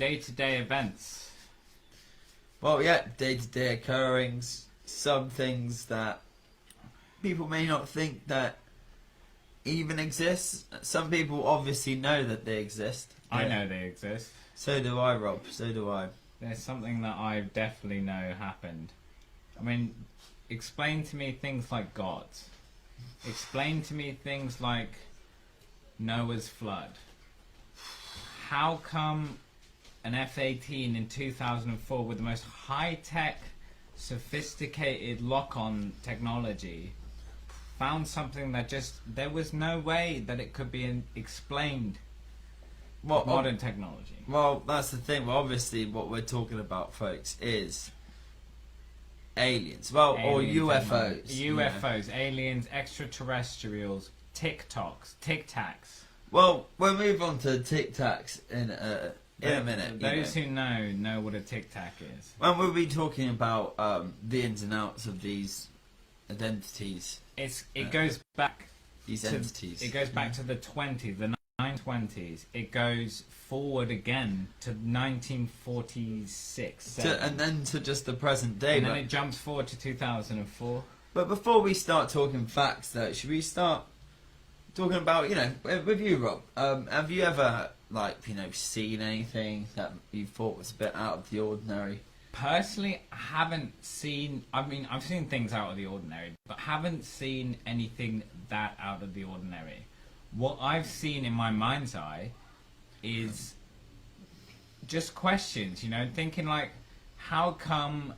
day-to-day events. Well, yeah, day-to-day occurrings, some things that people may not think that even exist. Some people obviously know that they exist. I know they exist. So do I, Rob. So do I. There's something that I definitely know happened. I mean, explain to me things like gods. Explain to me things like Noah's flood. How come an F-18 in 2004 with the most high-tech, sophisticated lock-on technology found something that just, there was no way that it could be explained with modern technology? Well, that's the thing. Well, obviously what we're talking about, folks, is aliens. Well, Alien or UFOs. UFOs, aliens, extraterrestrials, tic-tacs. Well, we'll move on to tic-tacs in a minute. Those who know what a tic-tac is. Well, we'll be talking about the ins and outs of these identities. It goes back. These entities. It goes back to the 20s, the 1920s. It goes forward again to 1946. And then to just the present day. And then it jumps forward to 2004. But before we start talking facts, though, should we start talking about, with you, Rob? Have you ever, seen anything that you thought was a bit out of the ordinary? Personally, I haven't seen... I've seen things out of the ordinary, but haven't seen anything that out of the ordinary. What I've seen in my mind's eye is just questions, thinking like, how come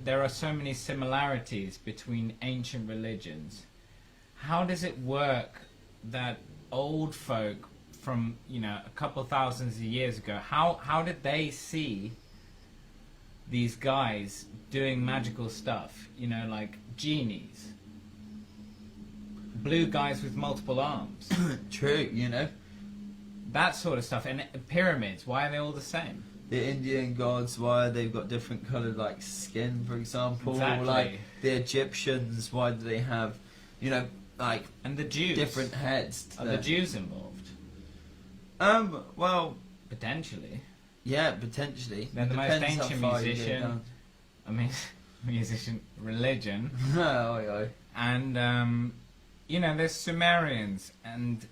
there are so many similarities between ancient religions? How does it work that old folk from, a couple thousands of years ago, how did they see these guys doing magical stuff, like genies, blue guys with multiple arms? True, that sort of stuff. And pyramids, why are they all the same? The Indian gods, why they've got different coloured skin, for example. Exactly. Like the Egyptians, why do they have, and the Jews, different heads? Are the Jews involved? Well, potentially. Yeah, potentially. They're the most ancient musician, religion. And, there's Sumerians, and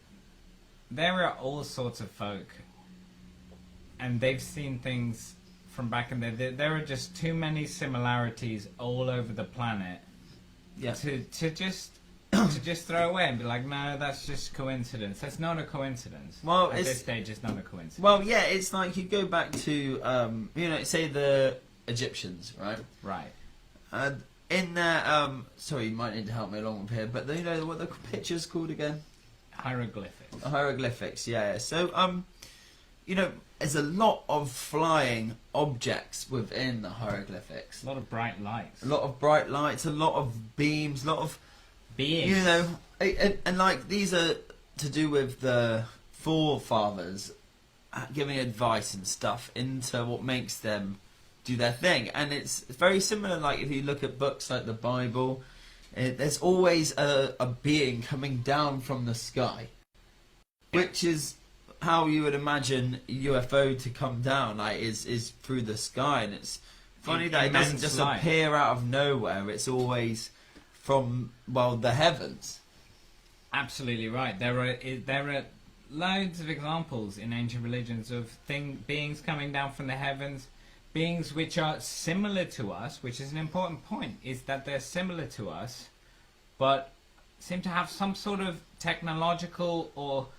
there are all sorts of folk, and they've seen things from back in the day. There are just too many similarities all over the planet to just throw away and be like, no, that's just coincidence. That's not a coincidence. Well, at this stage, it's not a coincidence. Well, yeah, it's like you go back to, say the Egyptians, right? Right. And in their, sorry, you might need to help me along with here, but what the picture's called again? Hieroglyphics. Hieroglyphics, yeah. So, there's a lot of flying objects within the hieroglyphics. A lot of bright lights. A lot of bright lights, a lot of beams, a lot of beings. And these are to do with the forefathers giving advice and stuff into what makes them do their thing. And it's very similar, if you look at books like the Bible, there's always a being coming down from the sky, which is how you would imagine a UFO to come down, is through the sky. And it's funny that it doesn't just appear out of nowhere. It's always from, the heavens. Absolutely right. There are loads of examples in ancient religions of beings coming down from the heavens, beings which are similar to us, which is an important point, is that they're similar to us, but seem to have some sort of technological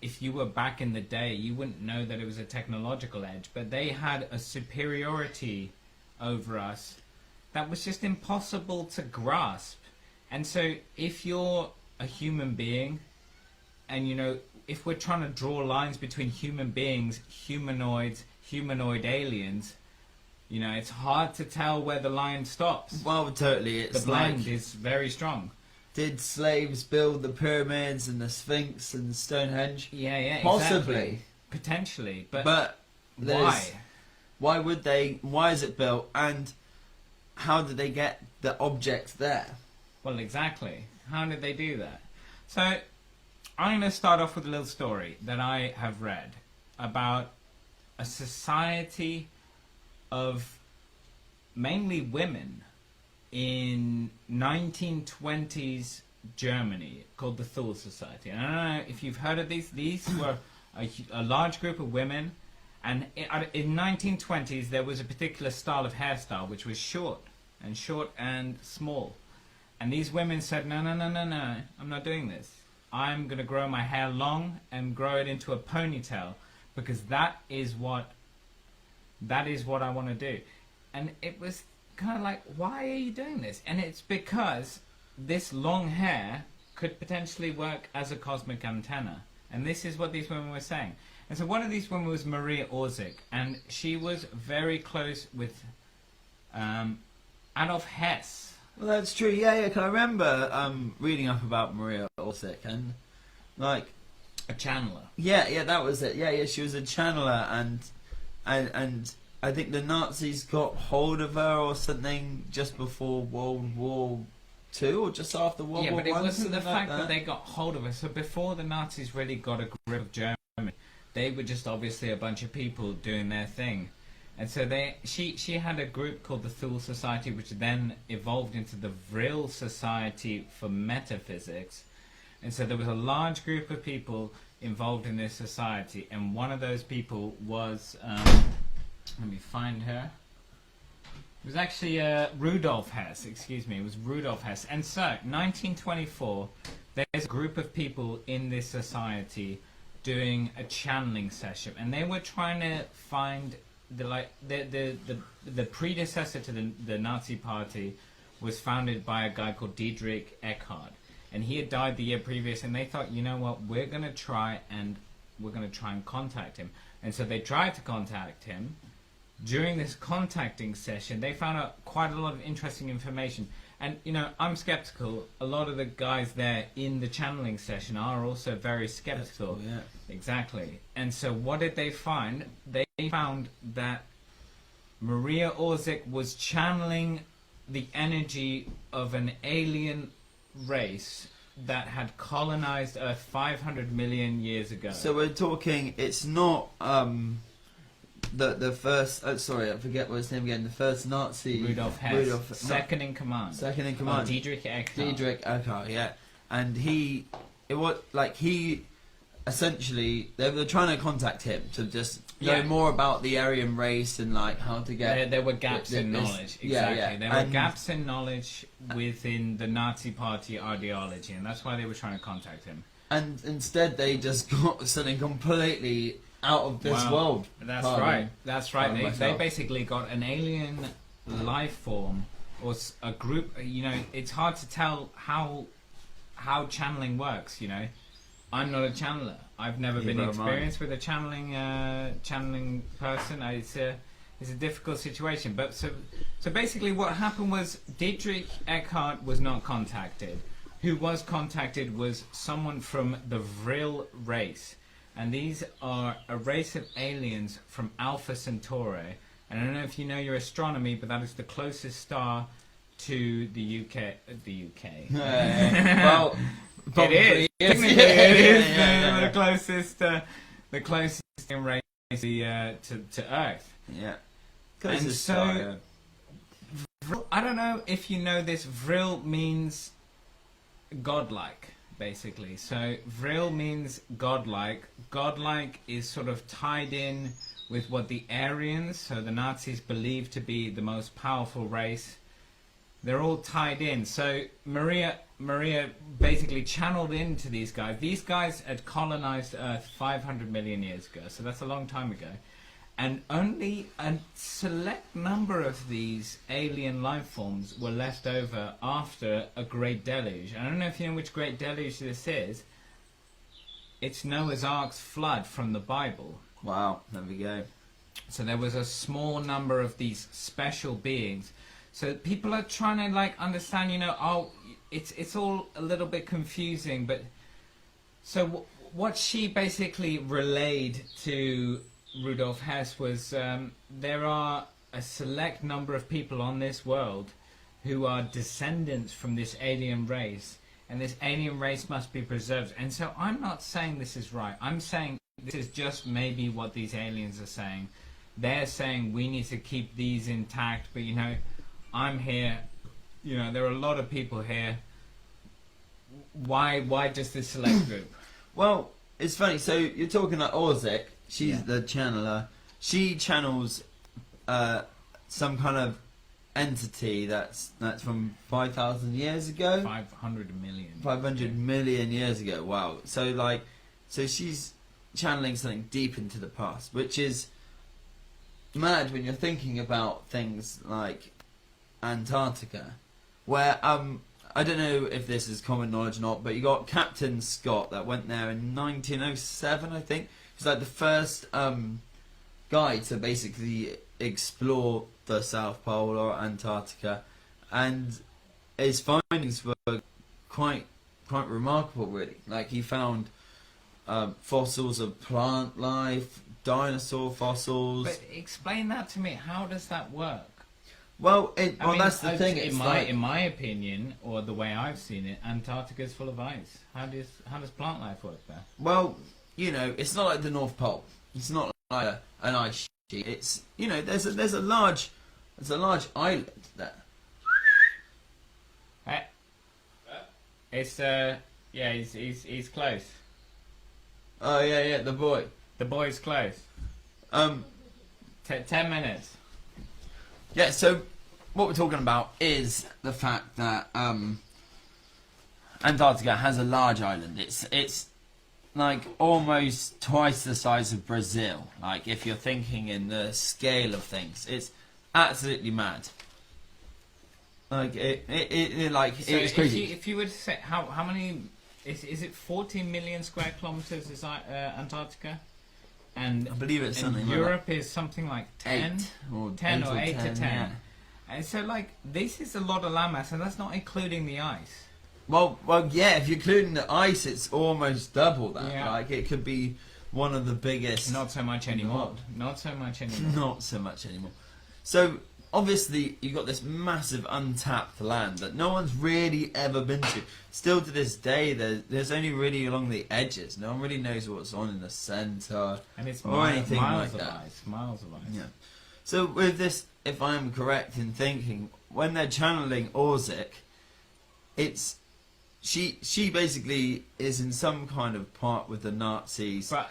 if you were back in the day, you wouldn't know that it was a technological edge, but they had a superiority over us that was just impossible to grasp. And so if you're a human being, and if we're trying to draw lines between human beings, humanoids, humanoid aliens, it's hard to tell where the line stops. Well, totally. The blend is very strong. Did slaves build the pyramids and the Sphinx and Stonehenge? Yeah, possibly, exactly. Potentially, but why? Why would they? Why is it built? And how did they get the objects there? Well, exactly. How did they do that? So, I'm going to start off with a little story that I have read about a society of mainly women in 1920s Germany called the Thule Society. And I don't know if you've heard of these. These were a large group of women, and in 1920s there was a particular style of hairstyle which was short and small. And these women said, no, I'm not doing this. I'm going to grow my hair long and grow it into a ponytail, because that is what I want to do. And it was kind of like, why are you doing this? And it's because this long hair could potentially work as a cosmic antenna. And this is what these women were saying. And so one of these women was Maria Orsic, and she was very close with Adolf Hess. Well, that's true. Yeah. 'Cause I remember reading up about Maria Orsic, and like A channeler. yeah, that was it. Yeah, she was a channeler, and I think the Nazis got hold of her or something just before World War II or just after World War One. Yeah, but it wasn't the fact like that they got hold of her. So before the Nazis really got a grip of Germany, they were just obviously a bunch of people doing their thing. And so she had a group called the Thule Society, which then evolved into the Vril Society for Metaphysics. And so there was a large group of people involved in this society, and one of those people was, let me find her. It was actually Rudolf Hess, excuse me, it was Rudolf Hess. And so, 1924, there's a group of people in this society doing a channeling session, and they were trying to find the predecessor to the Nazi Party was founded by a guy called Dietrich Eckart, and he had died the year previous, and they thought, you know what, we're going to try and contact him. And so they tried to contact him. During this contacting session, they found out quite a lot of interesting information. And, you know, I'm skeptical. A lot of the guys there in the channeling session are also very skeptical. Yeah. Exactly. And so what did they find? They found that Maria Orsic was channeling the energy of an alien race that had colonized Earth 500 million years ago. So we're talking, it's not the first, sorry, I forget what his name again, the first Nazi... Rudolf Hess, second in command. Second in command. Dietrich Eckart. Dietrich Eckart, yeah. And he essentially, they were trying to contact him to just know more about the Aryan race and like how to get... There were gaps in knowledge, exactly. Yeah. There were gaps in knowledge within the Nazi Party ideology, and that's why they were trying to contact him. And instead they just got something completely out of this world. That's right. That's right. They basically got an alien life form or a group. You know, it's hard to tell how channeling works. You know, I'm not a channeler. I've never been experienced with a channeling person. It's a difficult situation. But so basically, what happened was Dietrich Eckart was not contacted. Who was contacted was someone from the Vril race. And these are a race of aliens from Alpha Centauri. And I don't know if you know your astronomy, but that is the closest star to the UK. The UK. Well, it is. Technically, it is the closest race to Earth. Yeah. And so, I don't know if you know this. Vril means godlike. Basically, so Vril means godlike. Godlike is sort of tied in with what the Aryans, so the Nazis, believe to be the most powerful race. They're all tied in. So Maria basically channeled into these guys. These guys had colonized Earth 500 million years ago, so that's a long time ago. And only a select number of these alien life forms were left over after a great deluge. I don't know if you know which great deluge this is. It's Noah's Ark's flood from the Bible. Wow, there we go. So there was a small number of these special beings. So people are trying to like understand, you know, it's all a little bit confusing, but so what she basically relayed to Rudolf Hess was there are a select number of people on this world who are descendants from this alien race, and this alien race must be preserved. And so I'm not saying this is right. I'm saying this is just maybe what these aliens are saying. They're saying we need to keep these intact, but you know, I'm here. You know, there are a lot of people here. Why just this select group? Well, it's funny. So you're talking like Orzik. She's the channeler. She channels some kind of entity that's from 5,000 years ago. 500 million. 500 million years ago. Wow. So she's channeling something deep into the past, which is mad when you're thinking about things like Antarctica, where I don't know if this is common knowledge or not, but you got Captain Scott that went there in 1907, I think. He's like the first guy to basically explore the South Pole or Antarctica, and his findings were quite remarkable, really. Like, he found fossils of plant life, dinosaur fossils. But explain that to me. How does that work? Well, I mean, that's the thing. In my opinion, or the way I've seen it, Antarctica is full of ice. How does plant life work there? Well, you know, it's not like the North Pole. It's not like an ice sheet. It's, you know, there's a large island there. It's he's close. Oh yeah, the boy. The boy's close. 10 minutes. Yeah, so what we're talking about is the fact that Antarctica has a large island. It's like almost twice the size of Brazil. Like, if you're thinking in the scale of things, it's absolutely mad. Like it's crazy. If you were to say how many is it 14 million square kilometers is Antarctica? And I believe it's something like Europe is something like 10 or 8 to 10. Yeah. And so, like, this is a lot of landmass, and that's not including the ice. Well, yeah. If you're including the ice, it's almost double that. Yeah. Like, it could be one of the biggest. Not so much anymore. Not so much anymore. Not so much anymore. So obviously, you've got this massive untapped land that no one's really ever been to. Still to this day, there's only really along the edges. No one really knows what's on in the centre, And it's or anything miles like that. of ice. Miles of ice. Yeah. So with this, if I'm correct in thinking, when they're channeling Orzik, it's she basically is in some kind of part with the Nazis. But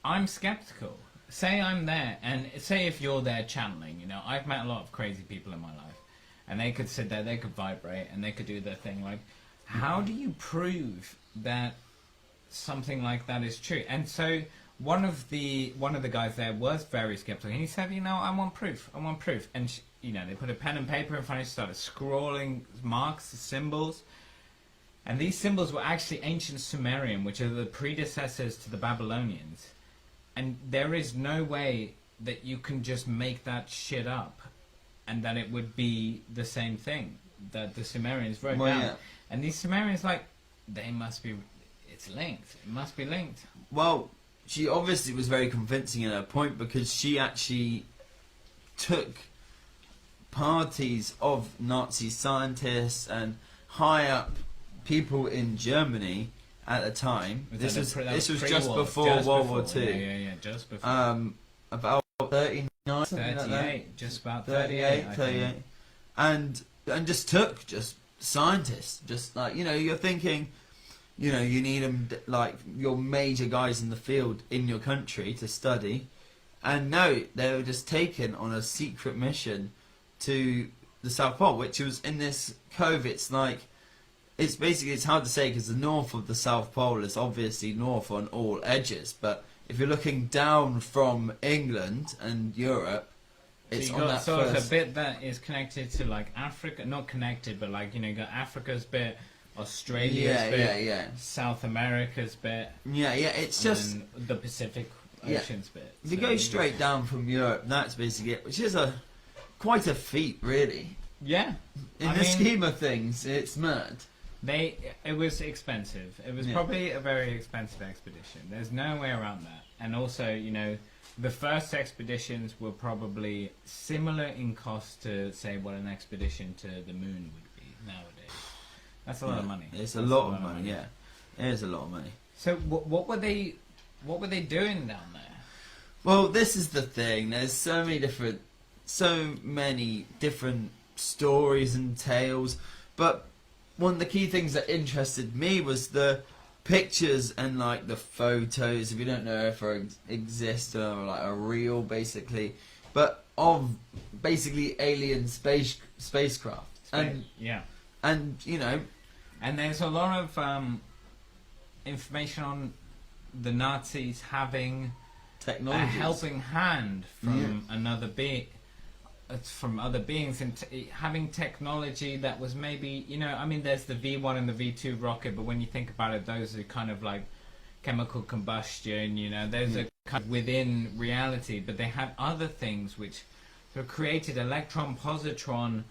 I'm skeptical. Say I'm there, and say if you're there channeling, you know, I've met a lot of crazy people in my life, and they could sit there, they could vibrate, and they could do their thing. Like, how do you prove that something like that is true? And so one of the guys there was very skeptical, and he said, you know, I want proof. And you know, they put a pen and paper in front of you, started scrawling marks, symbols. And these symbols were actually ancient Sumerian, which are the predecessors to the Babylonians. And there is no way that you can just make that shit up and that it would be the same thing that the Sumerians wrote down. Yeah. And these Sumerians, like, it's linked. It must be linked. Well, she obviously was very convincing in her point, because she actually took parties of Nazi scientists and high up people in Germany at the time. This was just before World War II. Yeah, just before. About 39, 38, just about 38, 38. And just took scientists, just like, you know, you're thinking, you know, you need them, like, your major guys in the field in your country to study, and no, they were just taken on a secret mission to the South Pole, which was in this cove. It's like, it's hard to say, because the north of the South Pole is obviously north on all edges, but if you're looking down from England and Europe, it's so on that sort first... of a bit that is connected to, like, Africa, not connected, but, like, you know, you got Africa's bit, Australia's bit, South America's bit, it's and just then the Pacific Ocean's bit. If you go straight down from Europe, that's basically it, which is quite a feat, really. Yeah. In the scheme of things, it's mad. It was expensive. It was probably a very expensive expedition. There's no way around that. And also, you know, the first expeditions were probably similar in cost to, say, what an expedition to the moon would be nowadays. That's a lot of money. It's a lot of money, yeah. It is a lot of money. So what were they what were they doing down there? Well, this is the thing. There's so many different stories and tales, but one of the key things that interested me was the pictures and like the photos. If you don't know if they exist or like are real, basically, but of basically alien spacecraft. And you know, and there's a lot of information on the Nazis having a helping hand from another being, from other beings, and having technology that was maybe, you know, I mean, there's the V1 and the V2 rocket, but when you think about it, those are kind of like chemical combustion, you know, those are kind of within reality, but they have other things which sort of created electron-positron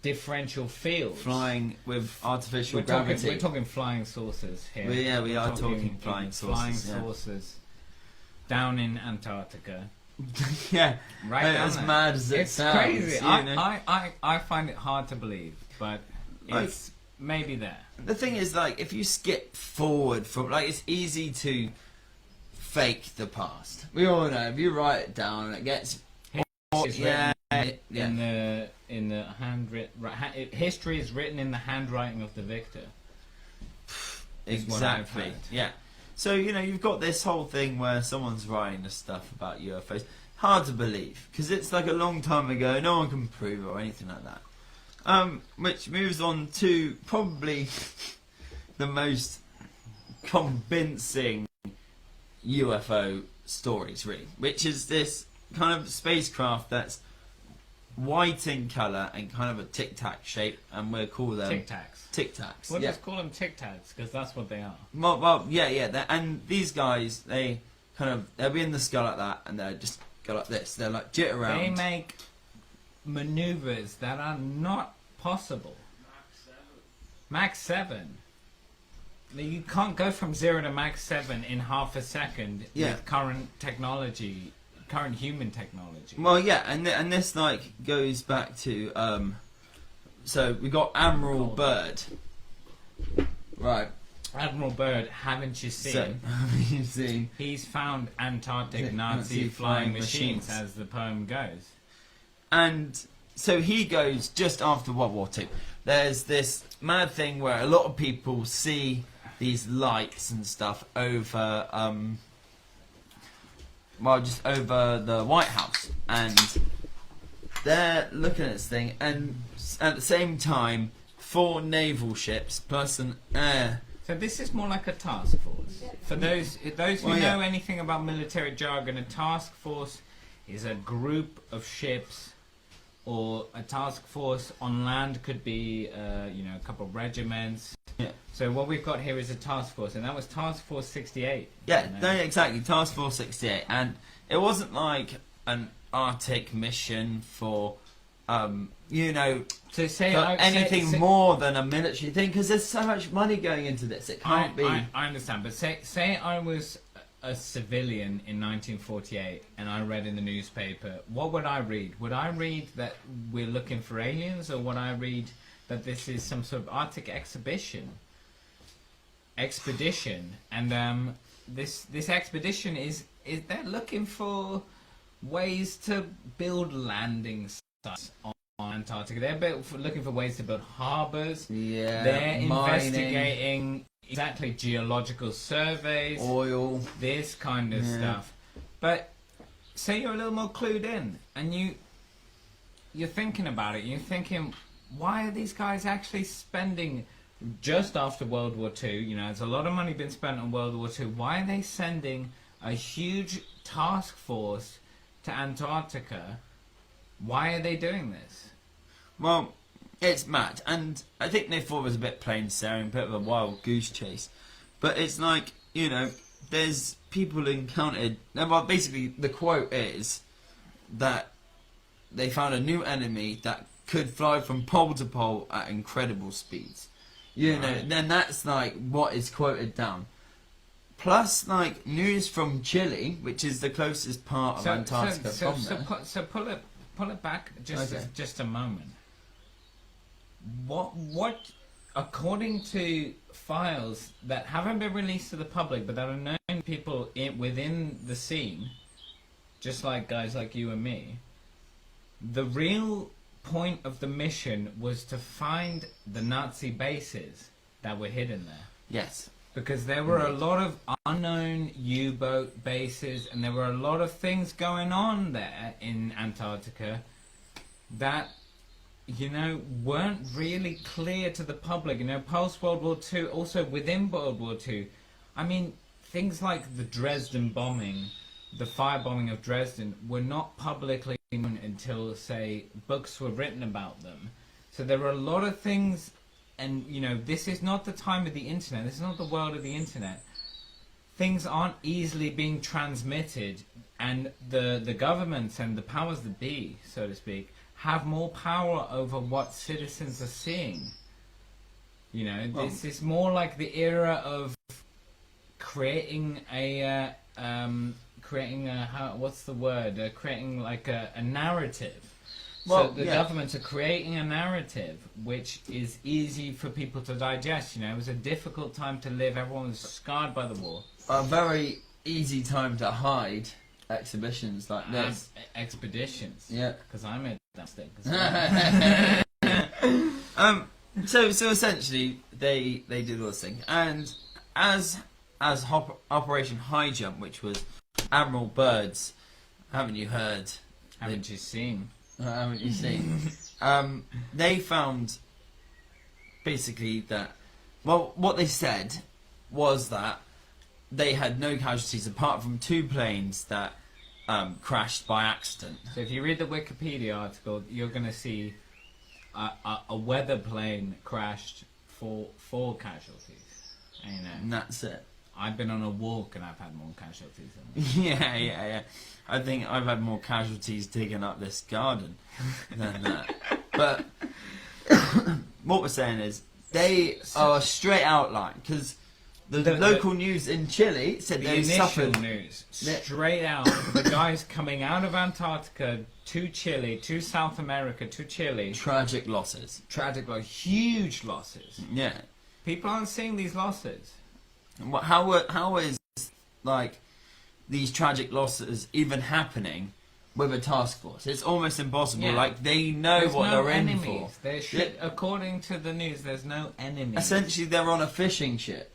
differential fields. Flying with artificial gravity. We're talking flying saucers here. Well, yeah, we are talking flying saucers. Flying saucers down in Antarctica. Yeah, right. As mad as it sounds. It's crazy. I find it hard to believe, but it's maybe there. The thing is, like, if you skip forward from, like, it's easy to fake the past. We all know if you write it down, it gets. In the handwritten, history is written in the handwriting of the victor. Exactly. Yeah. So, you know, you've got this whole thing where someone's writing this stuff about UFOs. Hard to believe, because it's like a long time ago, no one can prove it or anything like that. Which moves on to probably the most convincing UFO stories, really, which is this kind of spacecraft that's white in colour and kind of a tic-tac shape, and we'll call them tic-tacs. Tic-tacs. We'll just call them tic-tacs, because that's what they are. Well, yeah. And these guys, they'll be in the sky like that, and they'll just go like this. They're like jit around. They make manoeuvres that are not possible. Mach 7. You can't go from 0 to Mach 7 in half a second with current technology. Current human technology. Well, yeah, and this like goes back to so we got Admiral Byrd, right? Admiral Byrd, haven't you seen? Haven't you seen? He's found Antarctic Nazi flying machines, as the poem goes. And so he goes just after World War II. There's this mad thing where a lot of people see these lights and stuff over. Just over the White House, and they're looking at this thing, and at the same time, 4 naval ships plus an air. So this is more like a task force. For those who know anything about military jargon, a task force is a group of ships, or a task force on land could be, a couple of regiments. Yeah. So what we've got here is a task force, and that was Task Force 68. Yeah, no, exactly, Task Force 68, and it wasn't like an Arctic mission for, anything more than a military thing, because there's so much money going into this. It can't be. I understand, but say I was a civilian in 1948 and I read in the newspaper, what would I read? Would I read that we're looking for aliens, or would I read that this is some sort of Arctic expedition, and this expedition is they're looking for ways to build landing sites on Antarctica. They're looking for ways to build harbours. Yeah, they're mining, investigating exactly geological surveys, oil, this kind of stuff. But say you're a little more clued in, and you're thinking about it. You're thinking, why are these guys actually spending, just after World War II, there's a lot of money been spent on World War II, why are they sending a huge task force to Antarctica? Why are they doing this? Well, it's mad, and I think they thought it was a bit plain sailing, a bit of a wild goose chase. But it's like, there's people encountered. Well, basically, the quote is that they found a new enemy that could fly from pole to pole at incredible speeds. Then that's like what is quoted down. Plus, like, news from Chile, which is the closest part of Antarctica from there. So pull it back just a moment. What, according to files that haven't been released to the public, but that are known to people within the scene, just like guys like you and me, the real point of the mission was to find the Nazi bases that were hidden there. Yes. Because there were a lot of unknown U-boat bases, and there were a lot of things going on there in Antarctica that, you know, weren't really clear to the public. You know, post World War II, also within World War II, I mean, things like the Dresden bombing, the firebombing of Dresden, were not publicly known until, say, books were written about them. So there were a lot of things, and, you know, this is not the time of the internet, this is not the world of the internet. Things aren't easily being transmitted, and the governments and the powers that be, so to speak, have more power over what citizens are seeing. You know, this is more like the era of creating a creating like a narrative. So the governments are creating a narrative which is easy for people to digest. You know, it was a difficult time to live. Everyone was scarred by the war. A very easy time to hide exhibitions like this. Expeditions. Yeah. Because I made that mistake as well. So essentially they did all this thing, and as Operation High Jump, which was Admiral Byrd's, haven't you heard? Haven't you seen? Haven't you seen? They found basically that, well, what they said was that they had no casualties apart from 2 planes that crashed by accident. So if you read the Wikipedia article, you're going to see a weather plane crashed for 4 casualties. And, you know, And that's it. I've been on a walk and I've had more casualties than Yeah. I think I've had more casualties digging up this garden than that. But what we're saying is they are straight out line, because the local news in Chile said they suffered. The initial news, straight out, the guys coming out of Antarctica to Chile, to South America, to Chile. Tragic losses. Huge losses. Yeah. People aren't seeing these losses. How is like these tragic losses even happening with a task force? It's almost impossible. Yeah. Like, they know There's what no they're enemies. in for. According to the news, there's no enemies. Essentially, they're on a fishing trip.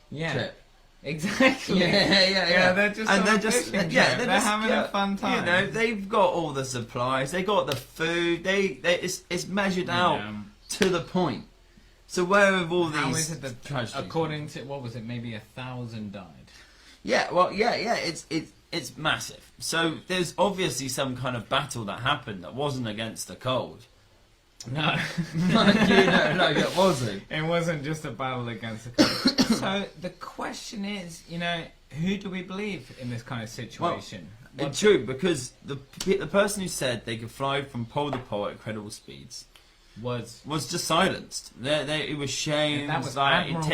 Exactly. Yeah. They're just they're having a fun time. You know, they've got all the supplies. They got the food. It's measured out to the point. So where have all these? How is it that, tragedies? according to what was it, maybe 1,000 died? Yeah. It's massive. So there's obviously some kind of battle that happened that wasn't against the cold. No. No, it wasn't. It wasn't just a battle against the cold. So the question is, you know, who do we believe in this kind of situation? It's true, because the person who said they could fly from pole to pole at incredible speeds was just silenced. It was shamed. That was like Admiral,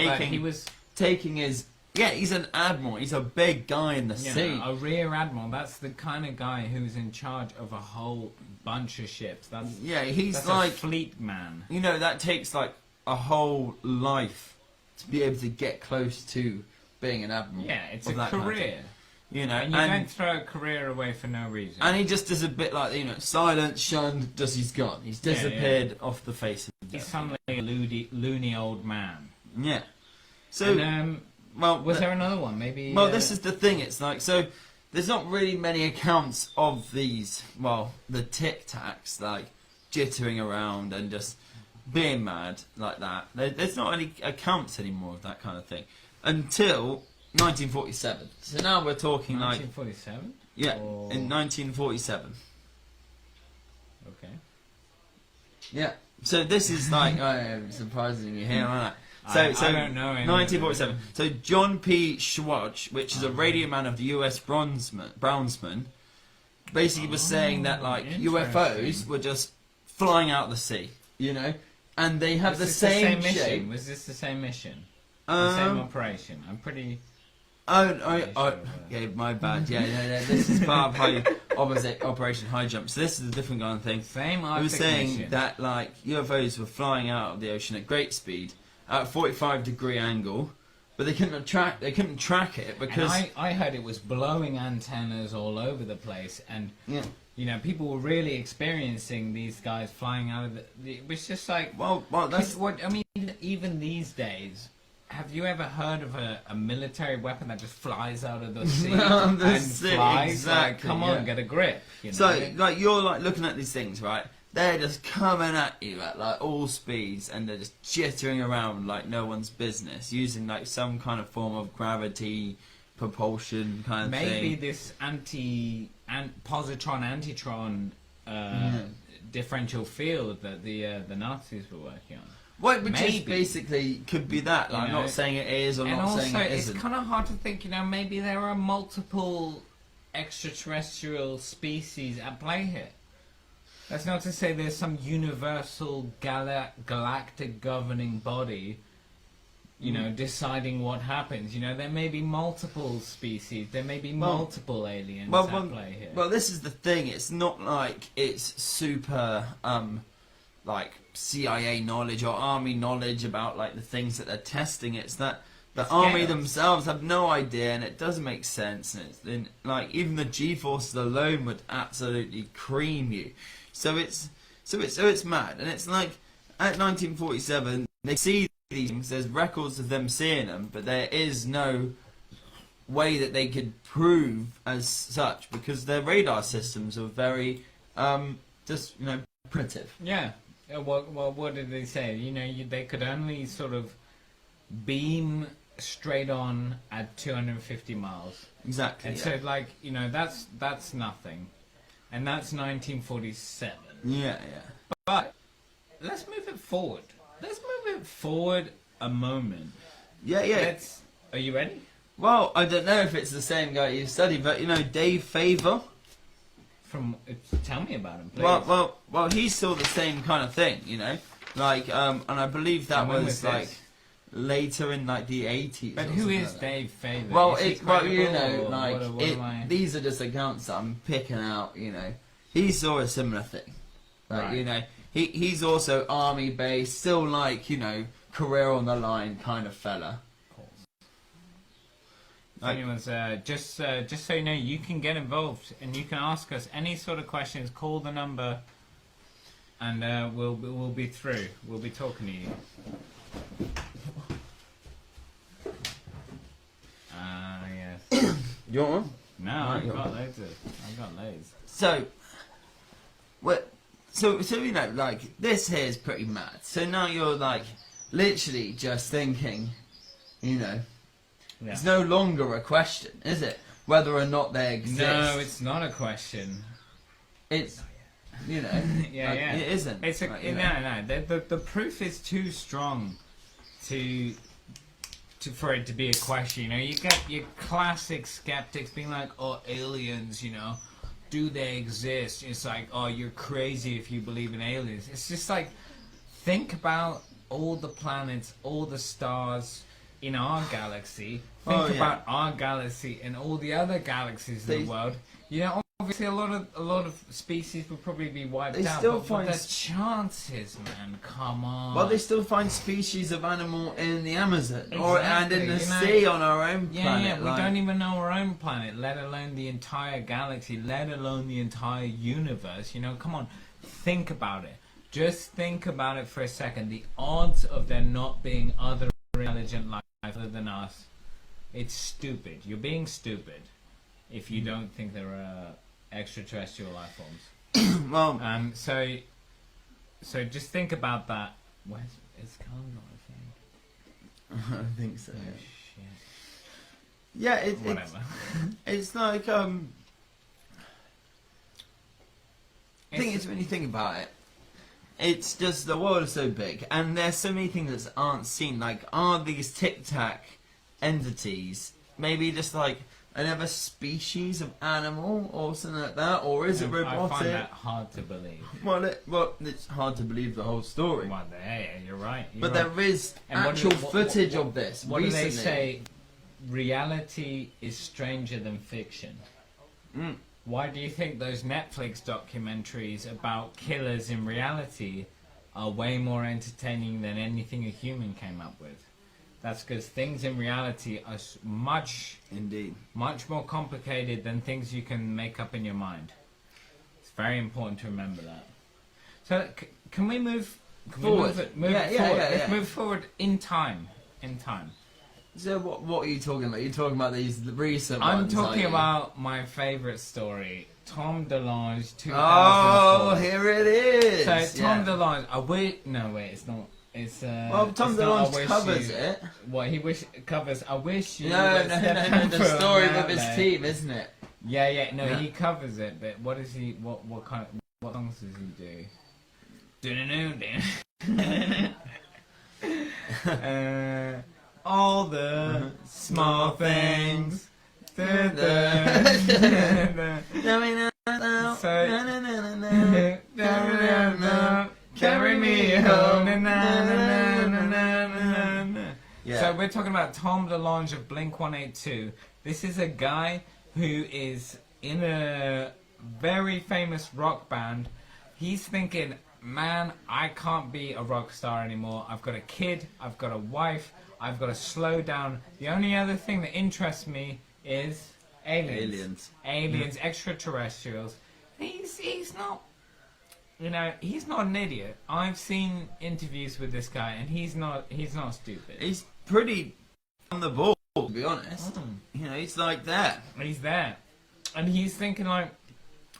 taking his. Yeah, he's an admiral. He's a big guy in the sea. A rear admiral. That's the kind of guy who's in charge of a whole bunch of ships. He's like a fleet man. You know, that takes like a whole life to be able to get close to being an admiral. Yeah, it's a career. You know, and you don't throw a career away for no reason. And he just does a bit like, you know, silent, shunned, he's gone. He's disappeared off the face of the earth. He's suddenly a loony old man. Yeah. So, and, was there another one? Maybe. Well, this is the thing. It's like, so there's not really many accounts of these. Well, the Tic Tacs, like jittering around and just being mad like that. There's not any accounts anymore of that kind of thing until 1947. So now we're talking 1947? Yeah, in 1947. Okay. Yeah. So this is like, surprising you hear that. So I don't know. 1947. So John P. Schwartz, which is a radio man of the U.S. Brownsman, basically was saying that like UFOs were just flying out of the sea, you know, and they have the same shape. Mission? Was this the same mission? The same operation? I'm pretty. Yeah, my bad. Yeah. This is part of Operation High Jump. So this is a different kind of thing. Same Arctic He was saying mission. that like UFOs were flying out of the ocean at great speed, at a 45-degree angle, but they couldn't track it because and I heard it was blowing antennas all over the place, and yeah. you know, people were really experiencing these guys flying out of the. It was just like, well, that's what I mean. Even these days, have you ever heard of a military weapon that just flies out of the sea and flies? Exactly. Like, come on, get a grip. You know? So, like, you're like looking at these things, right? They're just coming at you at like all speeds, and they're just jittering around like no one's business, using like some kind of form of gravity propulsion kind of thing. Maybe this positron antitron differential field that the Nazis were working on. Well, which maybe. is basically could be that. Like, I'm not saying it is, or not saying it isn't. It's kind of hard to think. You know, maybe there are multiple extraterrestrial species at play here. That's not to say there's some universal galactic governing body, you know, deciding what happens. You know, there may be multiple species, there may be multiple aliens at play here. Well, this is the thing. It's not like it's super, like CIA knowledge or army knowledge about like the things that they're testing. It's that the army themselves have no idea, and it doesn't make sense. And like even the G-forces alone would absolutely cream you. So it's mad, and it's like at 1947 they see these things. There's records of them seeing them, but there is no way that they could prove as such because their radar systems are very just primitive. Yeah. Well, what did they say? You know, they could only sort of beam straight on at 250 miles. Exactly. And so, like, you know, that's nothing. And that's 1947. Yeah. But let's move it forward. Let's move it forward a moment. Yeah. Are you ready? Well, I don't know if it's the same guy you studied, but you know, Dave Favor. Tell me about him, please. Well, he saw the same kind of thing, you know, like, and I believe that was like later in like the 80s. But who is Dave Favor? Well, you know, like these are just accounts that I'm picking out. You know, he saw a similar thing. Like, right. You know, he's also army based, still like career on the line kind of fella. Anyone's just so you know, you can get involved and you can ask us any sort of questions. Call the number, and we'll be through. We'll be talking to you. Yes. You want one? No, I've got loads. So, so you know, like this here is pretty mad. So now you're like literally just thinking, you know. Yeah. It's no longer a question, is it? Whether or not they exist. No, it's not a question. It's, you know, yeah. It isn't. It's no. The proof is too strong for it to be a question. You know, you get your classic skeptics being like, "Oh, aliens, you know, do they exist?" It's like, "Oh, you're crazy if you believe in aliens." It's just like, think about all the planets, all the stars in our galaxy. Think about our galaxy and all the other galaxies in the world. You know, obviously a lot of species would probably be wiped out. Still but find the chances, man. Come on. Well, they still find species of animal in the Amazon and in the Exactly, sea on our own planet. Yeah, we don't even know our own planet, let alone the entire galaxy, let alone the entire universe. You know, come on, think about it. Just think about it for a second. The odds of there not being other intelligent life other than us, it's stupid. You're being stupid if you don't think there are extraterrestrial life forms. Well, so just think about that. Is Carl not a thing? I think so. Oh, shit. Yeah, Whatever. it's like I think it's when you think about it. It's just the world is so big, and there's so many things that aren't seen. Like, are these Tic Tac entities maybe just like another species of animal or something like that, or is it robotic? I find that hard to believe. Well, it's hard to believe the whole story. Well, you're right. But there is actual footage of this. What recently. do they say? Reality is stranger than fiction. Mm. Why do you think those Netflix documentaries about killers in reality are way more entertaining than anything a human came up with? That's because things in reality are much more complicated than things you can make up in your mind. It's very important to remember that. So, can we move forward? Let's move forward in time. So what are you talking about? You're talking about these recent I'm ones, talking are you? about my favourite story, Tom DeLonge, 2004. Oh, here it is. So Tom DeLonge, no wait, it's not. It's well, Tom DeLonge covers it. What he covers? I wish you. No, the story of his team, isn't it? Yeah. No, he covers it. But what is he? What songs does he do? All the small things. Carry me home. So we're talking about Tom DeLonge of Blink-182. This is a guy who is in a very famous rock band. He's thinking, man, I can't be a rock star anymore. I've got a kid, I've got a wife, I've got to slow down. The only other thing that interests me is aliens, extraterrestrials. He's not, he's not an idiot. I've seen interviews with this guy, and he's not stupid. He's pretty on the ball, to be honest. He's like that. He's there, and he's thinking like,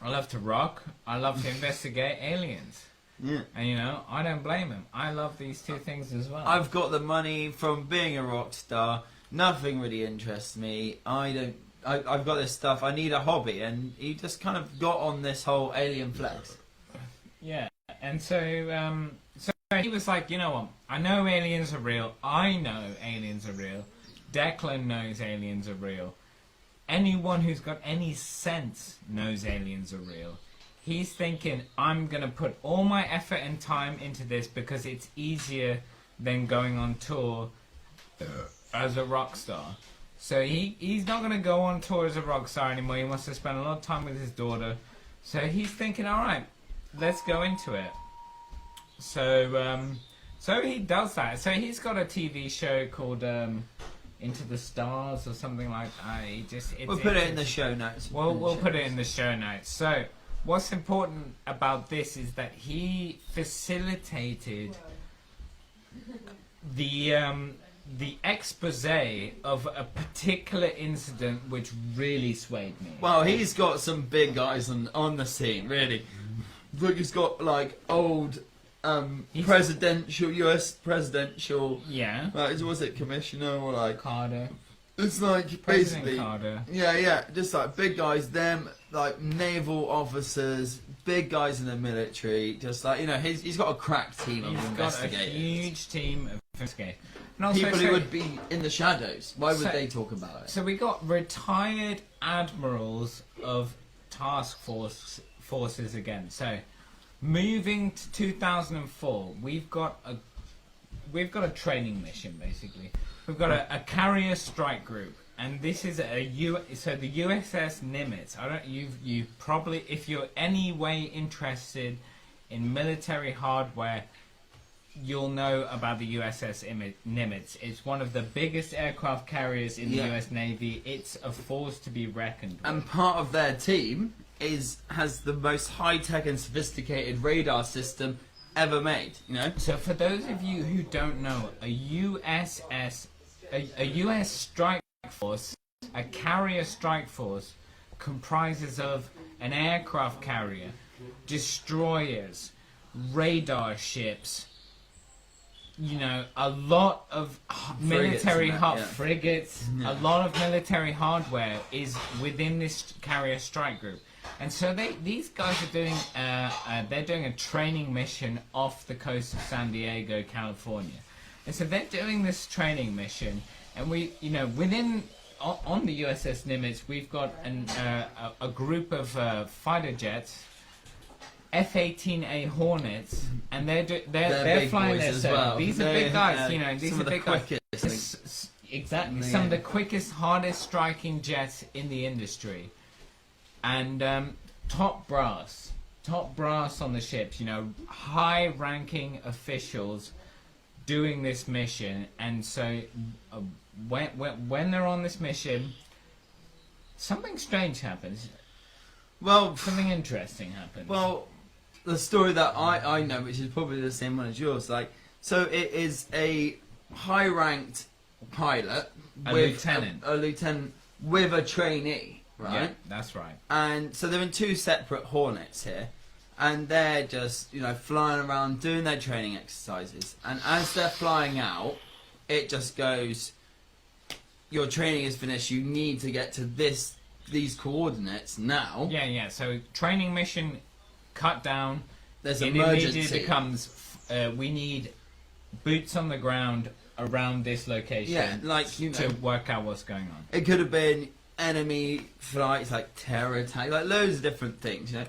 I love to rock. I love to investigate aliens. Yeah. And I don't blame him. I love these two things as well. I've got the money from being a rock star. Nothing really interests me. I've got this stuff. I need a hobby, and he just kind of got on this whole alien flex. Yeah, and so he was like, you know what? I know aliens are real. I know aliens are real. Declan knows aliens are real. Anyone who's got any sense knows aliens are real. He's thinking, I'm going to put all my effort and time into this because it's easier than going on tour as a rock star. So he's not going to go on tour as a rock star anymore. He wants to spend a lot of time with his daughter. So he's thinking, all right, let's go into it. So he does that. So he's got a TV show called Into the Stars or something like that. We'll put it in the show notes. We'll put it in the show notes. So what's important about this is that he facilitated the expose of a particular incident which really swayed me. Well, he's got some big guys on the scene, really. Look, he's got like old US presidential. Yeah. Was it commissioner or like Carter? It's like President basically. Carter. Yeah, just like big guys, them like naval officers, big guys in the military. Just like he's got a crack team of investigators. Got a huge team of investigators. People who would be in the shadows. Why would they talk about it? So we got retired admirals of task forces again. So moving to 2004, we've got a training mission basically. We've got a carrier strike group, and this is the USS Nimitz. You probably, if you're any way interested in military hardware, you'll know about the USS Nimitz. It's one of the biggest aircraft carriers in the US Navy. It's a force to be reckoned with. And part of their team has the most high-tech and sophisticated radar system ever made. So for those of you who don't know, a US strike force, a carrier strike force, comprises of an aircraft carrier, destroyers, radar ships, a lot of military frigates, a lot of military hardware is within this carrier strike group. And so these guys are doing they're doing a training mission off the coast of San Diego, California. And so they're doing this training mission, and we, on the USS Nimitz, we've got a group of fighter jets, F-18A Hornets, and they're flying their as well. These are big guys, these some are of the big quickest, guys. Exactly, some of the quickest, hardest striking jets in the industry, and top brass on the ships. High-ranking officials doing this mission, and so when they're on this mission, something strange happens. Well, Something interesting happens. well, the story that I know, which is probably the same one as yours, like, so it is a high-ranked pilot, A with lieutenant. a lieutenant with a trainee, right? Yeah, that's right. And so they're in two separate Hornets here, and they're just, you know, flying around doing their training exercises. And as they're flying out, it just goes, your training is finished, you need to get to these coordinates now. Yeah. So training mission cut down. There's It emergency. immediately becomes we need boots on the ground around this location. Yeah, like, you know, to work out what's going on. it could have been enemy flights, like terror attack, like loads of different things. You know,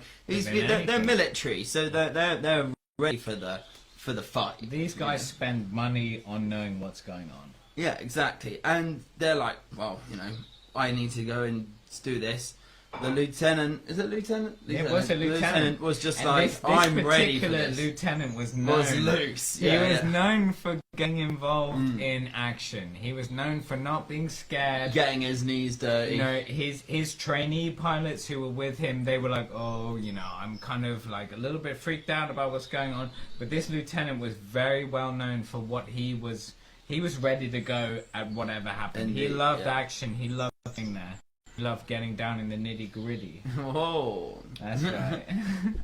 they're military, so they're ready for the fight. These guys spend money on knowing what's going on. Yeah, exactly. And they're like, well, you know, I need to go and do this. The lieutenant, is it lieutenant? It was a lieutenant. The lieutenant was just And like, this I'm ready for particular this. lieutenant was known. Was loose. He Yeah, was yeah. known for getting involved in action. He was known for not being scared. Getting his knees dirty. You know, his trainee pilots who were with him, they were like, oh, you know, I'm kind of like a little bit freaked out about what's going on. But this lieutenant was very well known for what he was. He was ready to go at whatever happened. He Indeed, loved yeah. action. He loved being there. He loved getting down in the nitty gritty. Whoa. That's right.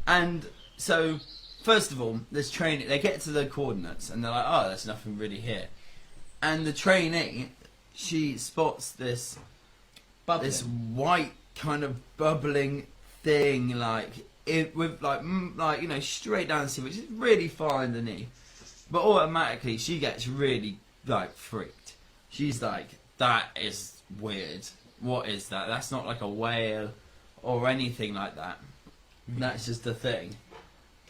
And so, first of all, this training, they get to the coordinates and they're like, oh, there's nothing really here. And the trainee, she spots this white kind of bubbling thing, like it with like you know, straight down the sea, which is really far underneath. But automatically, she gets really like freaked. She's like, that is weird. What is that? That's not like a whale or anything like that. That's just a thing.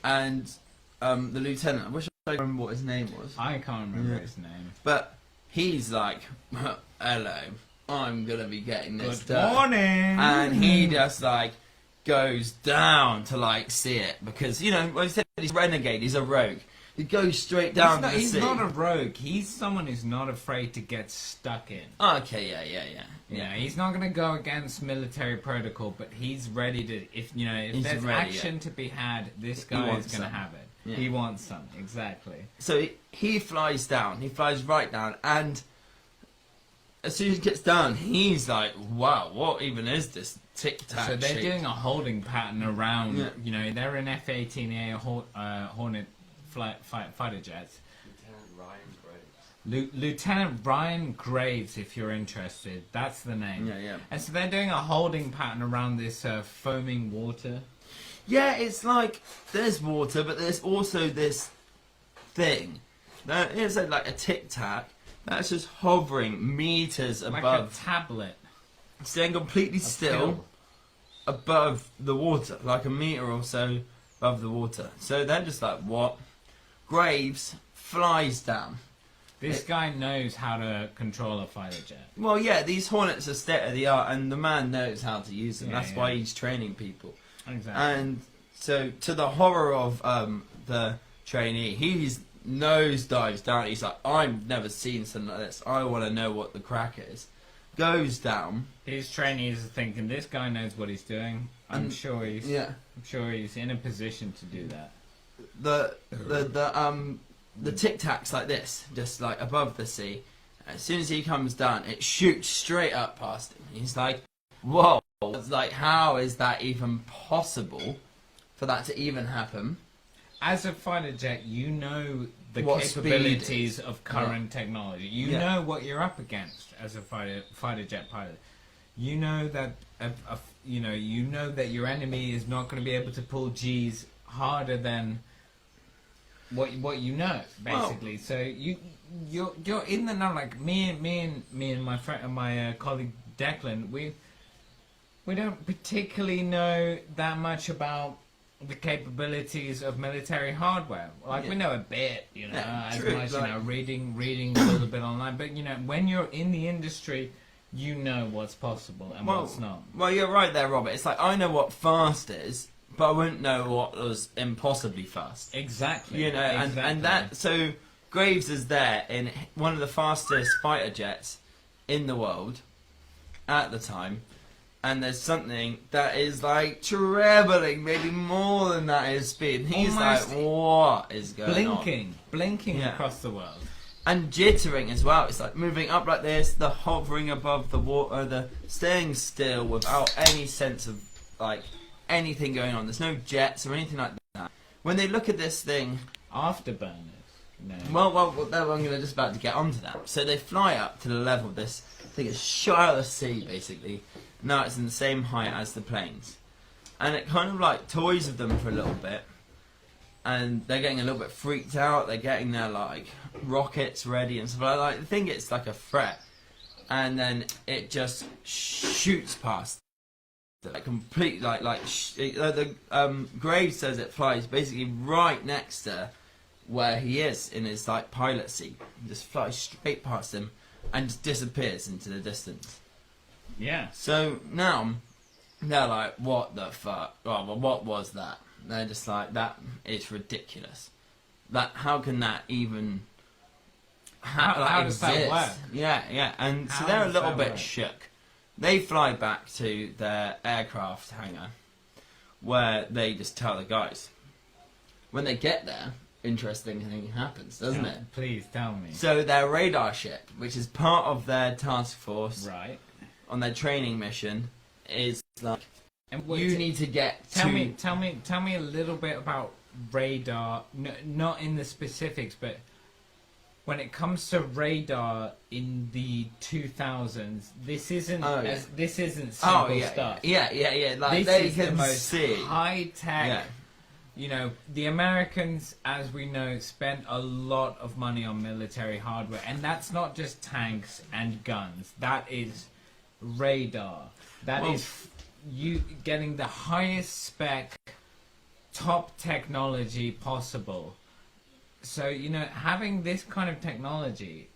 And the lieutenant, I wish I remember what his name was. I can't remember his name. But he's like, hello, I'm going to be getting this Good done. morning! And he just like goes down to like see it. Because, you know, like I said, he's a renegade, he's a rogue. He goes straight down to the He's sea. not a rogue. He's someone who's not afraid to get stuck in. Okay, yeah. Yeah, he's not going to go against military protocol, but he's ready to. If He's there's ready, action to be had, this guy is wants going to some. have it. Yeah. He wants some, exactly. So he flies down. He flies right down, and as soon as he gets down, he's like, "Wow, what even is this tic-tac?" So they're shape? doing a holding pattern around. Yeah. You know, they're in F-18A Hornet fighter jets. Lieutenant Ryan Graves, if you're interested, that's the name. Yeah. And so they're doing a holding pattern around this foaming water. Yeah, it's like there's water, but there's also this thing. It's like a tic-tac that's just hovering meters Like above, a tablet. staying completely still film. above the water, like a meter or so above the water. So they're just like, what? Graves flies down. This guy knows how to control a fighter jet. Well, yeah, these Hornets are state of the art, and the man knows how to use them. Yeah, That's yeah. why he's training people. Exactly. And so, to the horror of the trainee, he's nosedives down. He's like, I've never seen something like this. I want to know what the crack is. Goes down. His trainees are thinking, this guy knows what he's doing. I'm sure he's in a position to do that. The tic tacs like this, just like above the sea. As soon as he comes down, it shoots straight up past him. He's like, whoa! It's like, how is that even possible for that to even happen? As a fighter jet, you know the What speed capabilities is. of current technology. You Yeah. know what you're up against as a fighter jet pilot. You know that you know that your enemy is not going to be able to pull G's harder than what you know, basically. Well, so you're in the know. Like me and my friend, my colleague Declan, we don't particularly know that much about the capabilities of military hardware. Like we know a bit, you know, Yeah, as true, much, like- you know, reading a little bit online. But you know, when you're in the industry, you know what's possible and what's not. Well, you're right there, Robert. It's like, I know what fast is, but I wouldn't know what was impossibly fast. Exactly. You know, and exactly. that, so Graves is there in one of the fastest fighter jets in the world at the time, and there's something that is like trebling, maybe more than that his speed. And he's Almost like, what is going on? Blinking Yeah. across the world. And jittering as well. It's like moving up like this, the hovering above the water, the staying still without any sense of like anything going on. There's no jets or anything like that. When they look at this thing, Afterburners. No. well, I'm gonna just about to get onto that. So they fly up to the level of this thing is shot out of the sea basically. Now it's in the same height as the planes, and it kind of like toys with them for a little bit. And they're getting a little bit freaked out. They're getting their like rockets ready and stuff like that. Like, they think it's like a threat, and then it just shoots past. Like complete, Graves says it flies basically right next to where he is in his like pilot seat. It just flies straight past him and just disappears into the distance. Yeah. So now they're like, "What the fuck? Oh, well, what was that?" They're just like, that is ridiculous. How can that even How does that exist? work? Yeah. And so How they're a does little that bit work? shook. They fly back to their aircraft hangar, where they just tell the guys. When they get there, interesting thing happens, doesn't it? Please tell me. So their radar ship, which is part of their task force Right. on their training mission, is like, And what- you need to get Tell to... me a little bit about radar. Not in the specifics, but when it comes to radar in the 2000s, this isn't this isn't simple stuff. Yeah. Like This they is the can most see. high tech. Yeah. You know, the Americans, as we know, spent a lot of money on military hardware, and that's not just tanks and guns. That is radar. That Well, is you getting the highest spec, top technology possible. So, you know, having this kind of technology,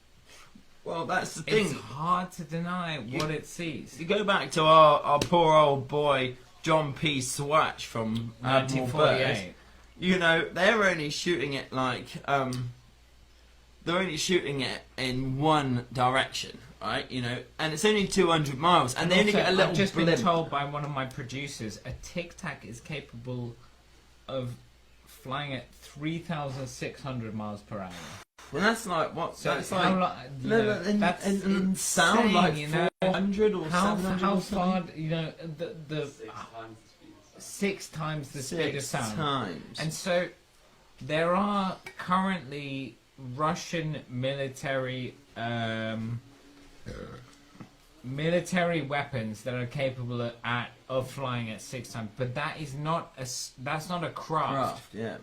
Well, that's the it's thing. hard to deny what it sees. You go back to our poor old boy John P. Swatch from Admiral Byrd. 1948. You know, they're only shooting it like they're only shooting it in one direction, right? You know, and it's only 200 miles, and they only Also, get a little I've just blimp. been told by one of my producers, a Tic Tac is capable of flying at 3,600 miles per hour. Well, that's like what? So that's how like that's and sound insane, like you know? 400 or How 700 how or something? far? You know, the 6 times the speed of 6 sound. times. And so there are currently Russian military military weapons that are capable of flying at 6 times, but that's not a craft. yeah.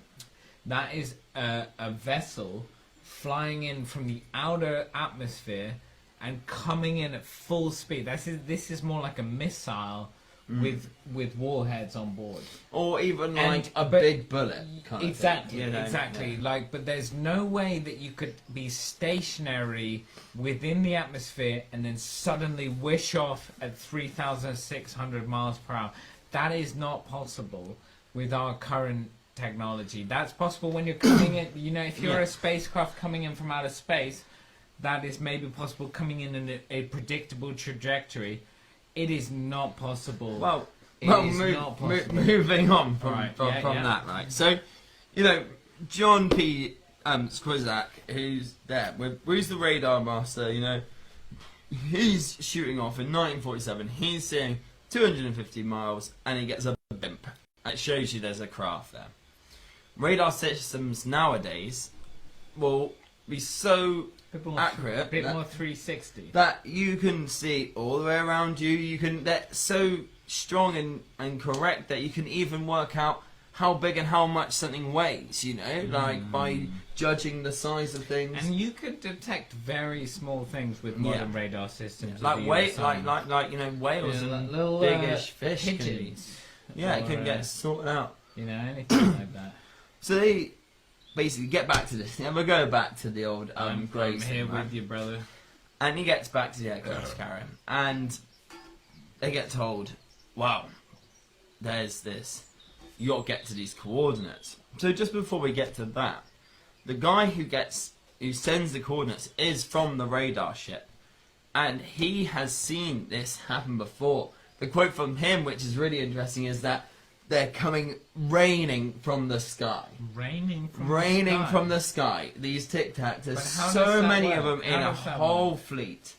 That is a vessel flying in from the outer atmosphere and coming in at full speed. This is more like a missile with warheads on board. Or even And- like a but- big bullet. Kind Exactly, of thing, you know? exactly. Yeah. Like, but there's no way that you could be stationary within the atmosphere and then suddenly wish off at 3,600 miles per hour. That is not possible with our current technology. That's possible when you're coming in. You know, if you're Yeah. a spacecraft coming in from outer space, that is maybe possible coming in a predictable trajectory. It is not possible. Well, It well, is not possible. moving on from Right, from, yeah, from yeah. that, right? So, you know, John P. Squizak, who's there, who's the radar master? You know, he's shooting off in 1947. He's seeing 250 miles, and he gets a blimp. It shows you there's a craft there. Radar systems nowadays will be so accurate A bit that- more 360. that you can see all the way around you. They're so strong and correct that you can even work out how big and how much something weighs, you know, like by judging the size of things. And you could detect very small things with modern radar systems. Like of the weight, USO. like you know, whales Yeah, and little biggish fish. pigeons. It Or, can get sorted out. you know, anything like that. So they basically get back to this. And we'll go back to the old I'm Graves here thing, right? with you, brother. And he gets back to the aircraft carrier, and they get told, "Wow, there's this. You got to get to these coordinates." So just before we get to that, the guy who gets who sends the coordinates is from the radar ship, and he has seen this happen before. The quote from him, which is really interesting, is that they're coming raining from the sky. Raining From the sky. These Tic Tacs. There's But so many work? of them in a whole fleet.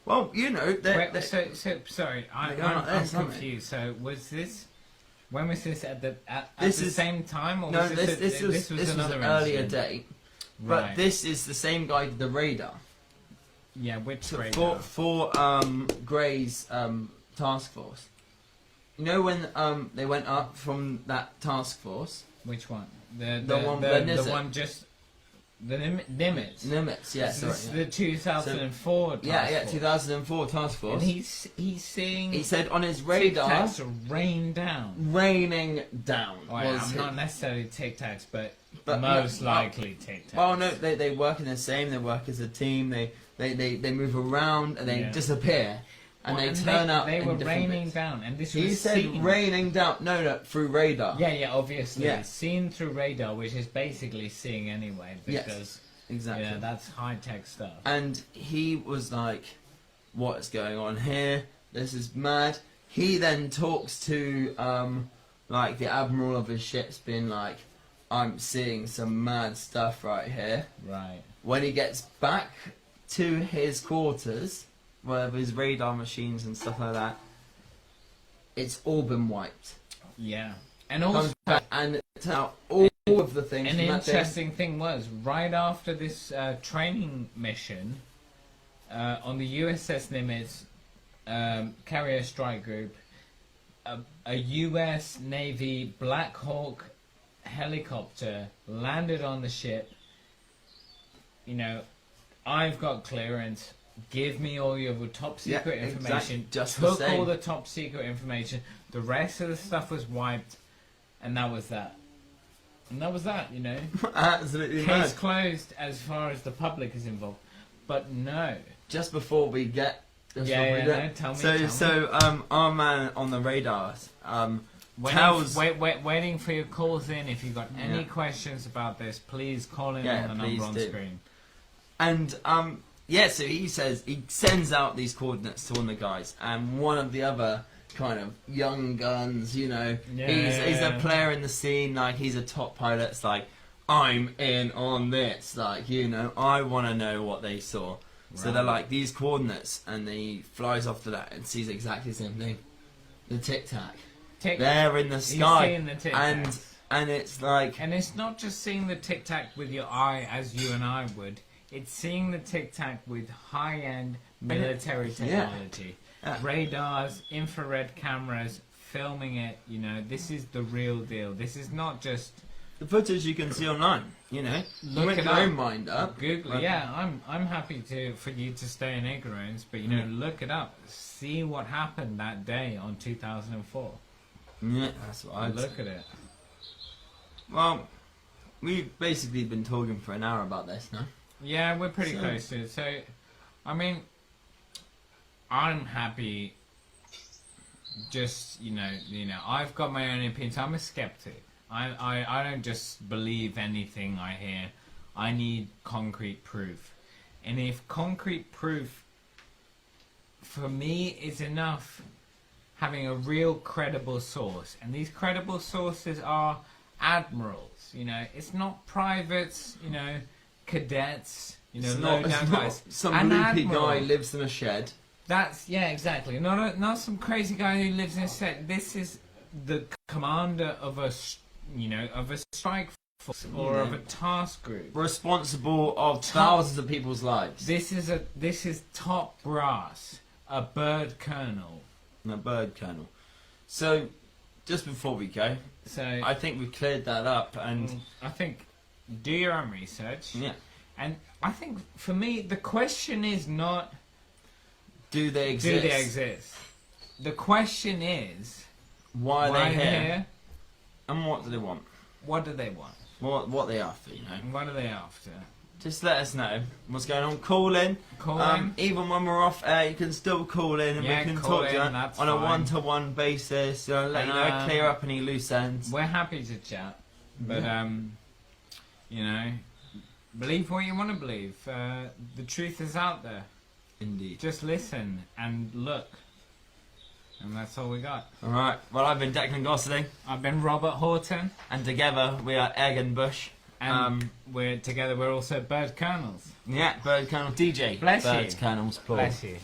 Well, you know, sorry, I'm aren't they? confused. So was this? When was this at the This same time, or No, was this was another an earlier incident? date. Right. But this is the same guy did the radar. Yeah, which radar? For Gray's task force. You know when they went up from that task force? Which one? The one just the Nimitz. Nimitz, yeah. This is the 2004 task yeah, force. 2004 task force. And he's seeing. He said on his radar, Tic Tacs raining down. I'm not necessarily Tic Tacs, but most likely Tic Tacs. Well, no, they work in the same. They work as a team. They move around and they disappear. And they turn up. They were in different raining bits. down, and this He was said seen. raining down. No, through radar. Yeah, obviously. Yeah. Seen through radar, which is basically seeing anyway, because Yes, exactly. yeah, that's high tech stuff. And he was like, "What is going on here? This is mad." He then talks to like the admiral of his ships, being like, "I'm seeing some mad stuff right here." Right. When he gets back to his quarters, with his radar machines and stuff like that, it's all been wiped. Yeah. And also, and it turned out all of the things. an interesting thing was right after this training mission on the USS Nimitz carrier strike group, a U.S. Navy Black Hawk helicopter landed on the ship. You know, I've got clearance. Give me all your top secret information. Just took all the top secret information. The rest of the stuff was wiped, and that was that. And that was that, you know. Absolutely Case mad. closed as far as the public is involved. But no. Just before we get... No, tell me. Our man on the radars waiting for your calls in. If you've got any questions about this, please call in on the number on screen. And so he sends out these coordinates to one of the guys, and one of the other kind of young guns, you know, he's a player in the scene, like he's a top pilot. It's like, I'm in on this, like, you know, I want to know what they saw. Right. So they're like, these coordinates, and he flies off to that and sees exactly the same thing. The Tic Tac. They're in the sky, and it's like, and it's not just seeing the Tic Tac with your eye as you and I would. It's seeing the Tic Tac with high-end military technology. Yeah. Radars, infrared cameras, filming it, you know, this is the real deal. This is not just... The footage you can see online, you know. Look your own mind up. Google it. Yeah, I'm happy for you to stay in ignorance, but, you know, look it up. See what happened that day on 2004. Yeah, that's what I'd look at it. Well, we've basically been talking for an hour about this now. Yeah, we're pretty close to it. So, I mean, I'm happy. Just you know, I've got my own opinions. I'm a skeptic. I don't just believe anything I hear. I need concrete proof, and if concrete proof for me is enough, having a real credible source, and these credible sources are admirals. You know, it's not privates. You know. Cadets, you know, low down guys. Some loopy guy lives in a shed. Exactly. Not some crazy guy who lives in a shed. This is the commander of a strike force or of a task group, responsible of thousands of people's lives. This is top brass, a bird colonel. So, just before we go, I think we've cleared that up, and I think. Do your own research. Yeah. And I think, for me, the question is not... Do they exist? The question is... Why are they here? And what do they want? What do they want? What are they after, you know? What are they after? Just let us know what's going on. Call in. Even when we're off air, you can still call in, and we can talk to you on a one-to-one basis. Let you know, clear up any loose ends. We're happy to chat. But, you know, believe what you want to believe. The truth is out there. Indeed. Just listen and look. And that's all we got. Alright, well, I've been Declan Gossling. I've been Robert Horton. And together we are Egg and Bush. And we're also Bird Colonels. Yeah, Bird Colonel DJ. Bless you. Bird Colonels, plural. Bless you.